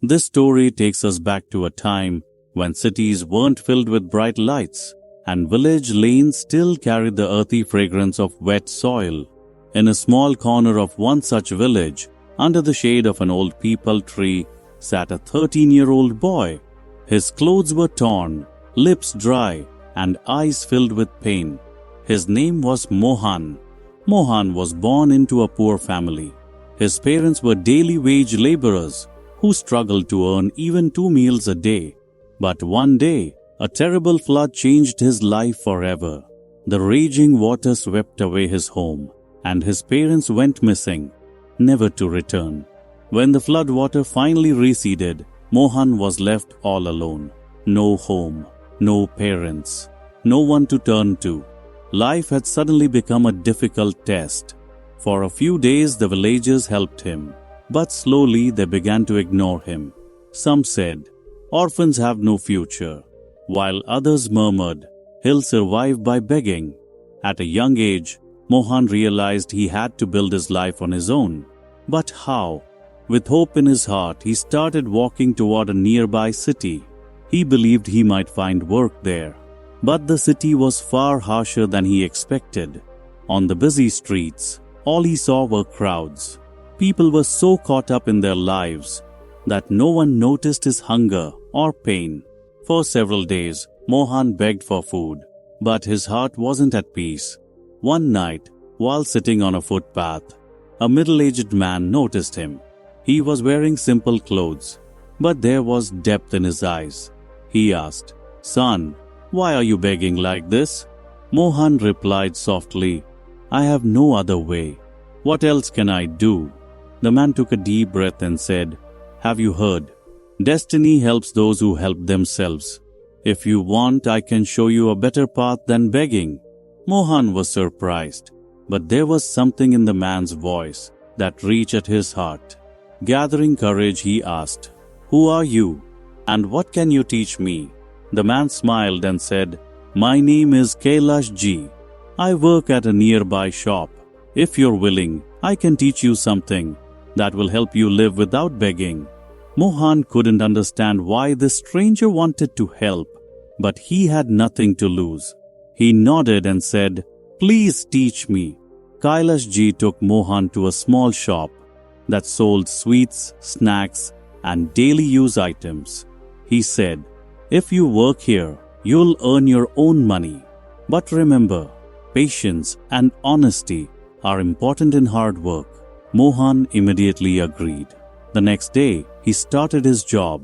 This story takes us back to a time when cities weren't filled with bright lights, and village lanes still carried the earthy fragrance of wet soil. In a small corner of one such village, under the shade of an old peepal tree, sat a 13-year-old boy. His clothes were torn, lips dry, and eyes filled with pain. His name was Mohan. Mohan was born into a poor family. His parents were daily wage laborers who struggled to earn even 2 meals a day. But one day, a terrible flood changed his life forever. The raging water swept away his home, and his parents went missing, never to return. When the flood water finally receded, Mohan was left all alone. No home, no parents, no one to turn to. Life had suddenly become a difficult test. For a few days the villagers helped him, but slowly they began to ignore him. Some said, "Orphans have no future," while others murmured, "He'll survive by begging." At a young age, Mohan realized he had to build his life on his own. But how? With hope in his heart, he started walking toward a nearby city. He believed he might find work there. But the city was far harsher than he expected. On the busy streets, all he saw were crowds. People were so caught up in their lives that no one noticed his hunger or pain. For several days, Mohan begged for food, but his heart wasn't at peace. One night, while sitting on a footpath, a middle-aged man noticed him. He was wearing simple clothes, but there was depth in his eyes. He asked, "Son, why are you begging like this?" Mohan replied softly, "I have no other way. What else can I do?" The man took a deep breath and said, "Have you heard? Destiny helps those who help themselves. If you want, I can show you a better path than begging." Mohan was surprised, but there was something in the man's voice that reached at his heart. Gathering courage, he asked, "Who are you, and what can you teach me?" The man smiled and said, "My name is Kailash Ji. I work at a nearby shop. If you're willing, I can teach you something that will help you live without begging." Mohan couldn't understand why this stranger wanted to help, but he had nothing to lose. He nodded and said, "Please teach me." Kailash Ji took Mohan to a small shop that sold sweets, snacks, and daily use items. He said, "If you work here, you'll earn your own money. But remember, patience and honesty are important in hard work." Mohan immediately agreed. The next day, he started his job.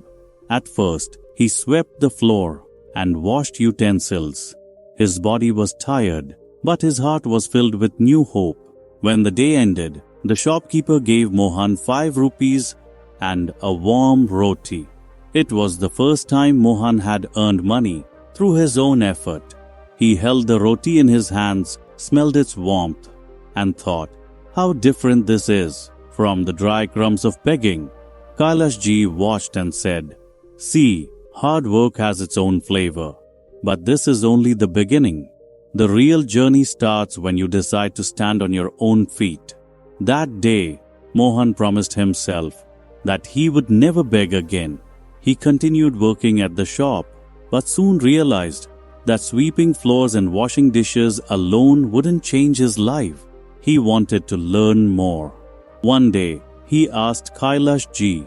At first, he swept the floor and washed utensils. His body was tired, but his heart was filled with new hope. When the day ended, the shopkeeper gave Mohan 5 rupees and a warm roti. It was the first time Mohan had earned money through his own effort. He held the roti in his hands, smelled its warmth, and thought, how different this is from the dry crumbs of begging. Kailash Ji watched and said, "See, hard work has its own flavor. But this is only the beginning. The real journey starts when you decide to stand on your own feet." That day, Mohan promised himself that he would never beg again. He continued working at the shop, but soon realized that sweeping floors and washing dishes alone wouldn't change his life. He wanted to learn more. One day, he asked Kailash Ji,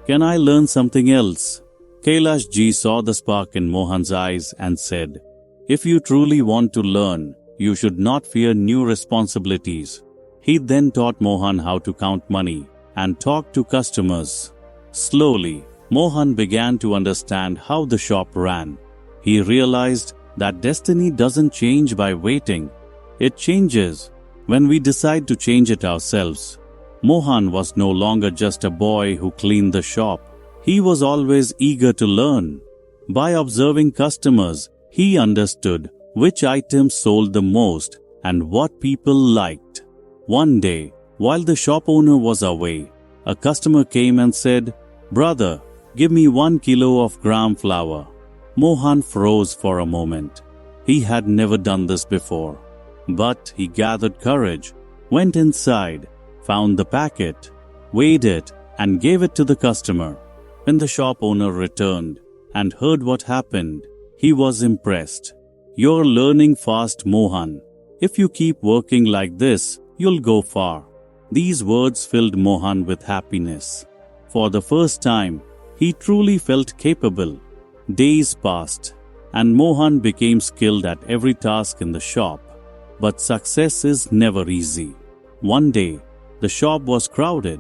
"Can I learn something else?" Kailash Ji saw the spark in Mohan's eyes and said, "If you truly want to learn, you should not fear new responsibilities." He then taught Mohan how to count money and talk to customers. Slowly, Mohan began to understand how the shop ran. He realized that destiny doesn't change by waiting. It changes when we decide to change it ourselves. Mohan was no longer just a boy who cleaned the shop. He was always eager to learn. By observing customers, he understood which items sold the most and what people liked. One day, while the shop owner was away, a customer came and said, "Brother, give me 1 kilo of gram flour." Mohan froze for a moment. He had never done this before. But he gathered courage, went inside, found the packet, weighed it, and gave it to the customer. When the shop owner returned and heard what happened, he was impressed. "You're learning fast, Mohan. If you keep working like this, you'll go far." These words filled Mohan with happiness. For the first time, he truly felt capable. Days passed, and Mohan became skilled at every task in the shop. But success is never easy. One day, the shop was crowded.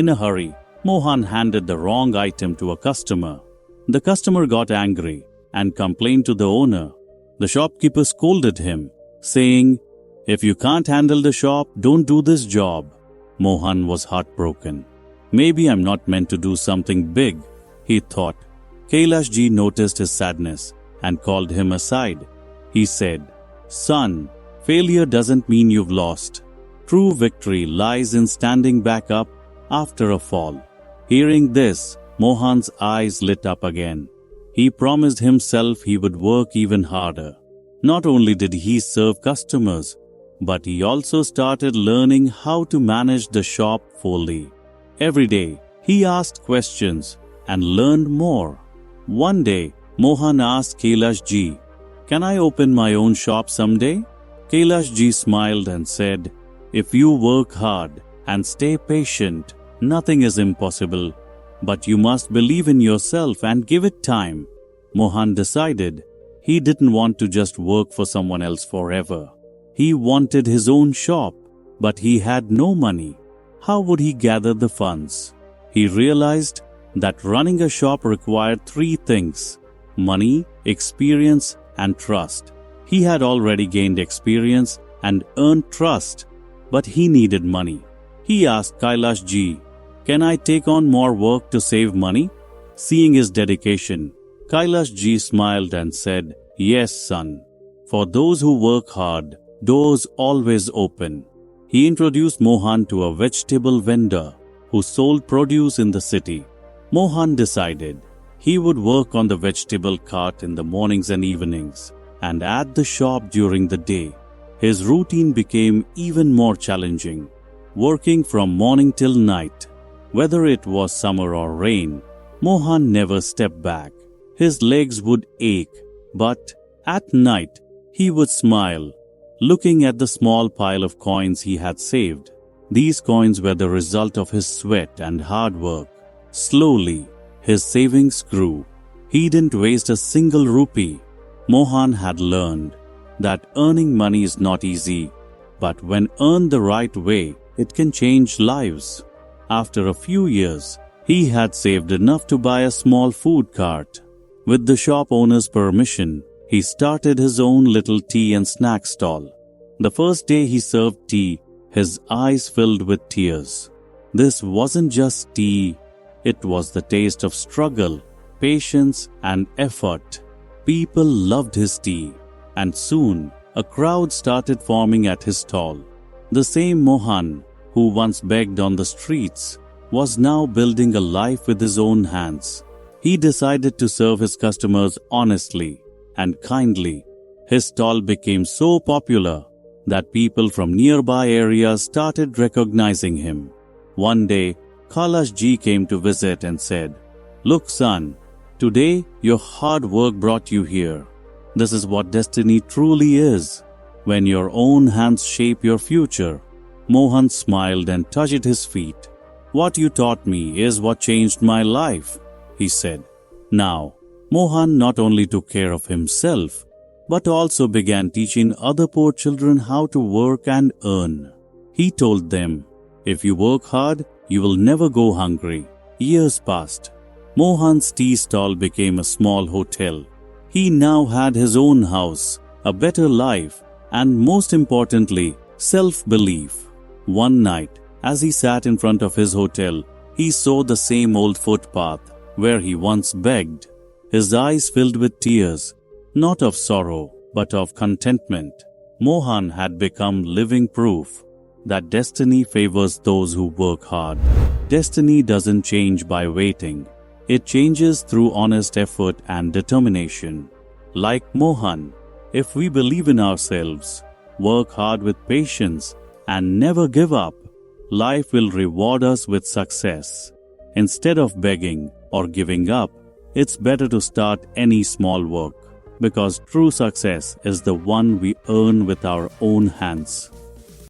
In a hurry, Mohan handed the wrong item to a customer. The customer got angry and complained to the owner. The shopkeeper scolded him, saying, "If you can't handle the shop, don't do this job." Mohan was heartbroken. "Maybe I'm not meant to do something big," he thought. Kailash ji noticed his sadness and called him aside. He said, "Son, failure doesn't mean you've lost. True victory lies in standing back up after a fall." Hearing this, Mohan's eyes lit up again. He promised himself he would work even harder. Not only did he serve customers, but he also started learning how to manage the shop fully. Every day, he asked questions and learned more. One day, Mohan asked Kailash ji, "Can I open my own shop someday?" Kailash ji smiled and said, "If you work hard and stay patient, nothing is impossible. But you must believe in yourself and give it time." Mohan decided he didn't want to just work for someone else forever. He wanted his own shop, but he had no money. How would he gather the funds? He realized that running a shop required three things: money, experience, and trust. He had already gained experience and earned trust, but he needed money. He asked Kailash ji, "Can I take on more work to save money?" Seeing his dedication, Kailash ji smiled and said, "Yes, son. For those who work hard, doors always open." He introduced Mohan to a vegetable vendor who sold produce in the city. Mohan decided he would work on the vegetable cart in the mornings and evenings and at the shop during the day. His routine became even more challenging, working from morning till night. Whether it was summer or rain, Mohan never stepped back. His legs would ache, but at night he would smile, looking at the small pile of coins he had saved. These coins were the result of his sweat and hard work. Slowly, his savings grew. He didn't waste a single rupee. Mohan had learned that earning money is not easy, but when earned the right way, it can change lives. After a few years, he had saved enough to buy a small food cart. With the shop owner's permission, he started his own little tea and snack stall. The first day he served tea, his eyes filled with tears. This wasn't just tea, it was the taste of struggle, patience, and effort. People loved his tea, and soon a crowd started forming at his stall. The same Mohan, who once begged on the streets, was now building a life with his own hands. He decided to serve his customers honestly and kindly. His stall became so popular that people from nearby areas started recognizing him. One day, Kailash ji came to visit and said, "Look, son, today your hard work brought you here. This is what destiny truly is, when your own hands shape your future." Mohan smiled and touched his feet. "What you taught me is what changed my life," he said. Now, Mohan not only took care of himself, but also began teaching other poor children how to work and earn. He told them, "If you work hard, you will never go hungry." Years passed. Mohan's tea stall became a small hotel. He now had his own house, a better life, and most importantly, self-belief. One night, as he sat in front of his hotel, he saw the same old footpath where he once begged. His eyes filled with tears, not of sorrow, but of contentment. Mohan had become living proof that destiny favors those who work hard. Destiny doesn't change by waiting. It changes through honest effort and determination. Like Mohan, if we believe in ourselves, work hard with patience, and never give up, life will reward us with success. Instead of begging, or giving up, it's better to start any small work, because true success is the one we earn with our own hands.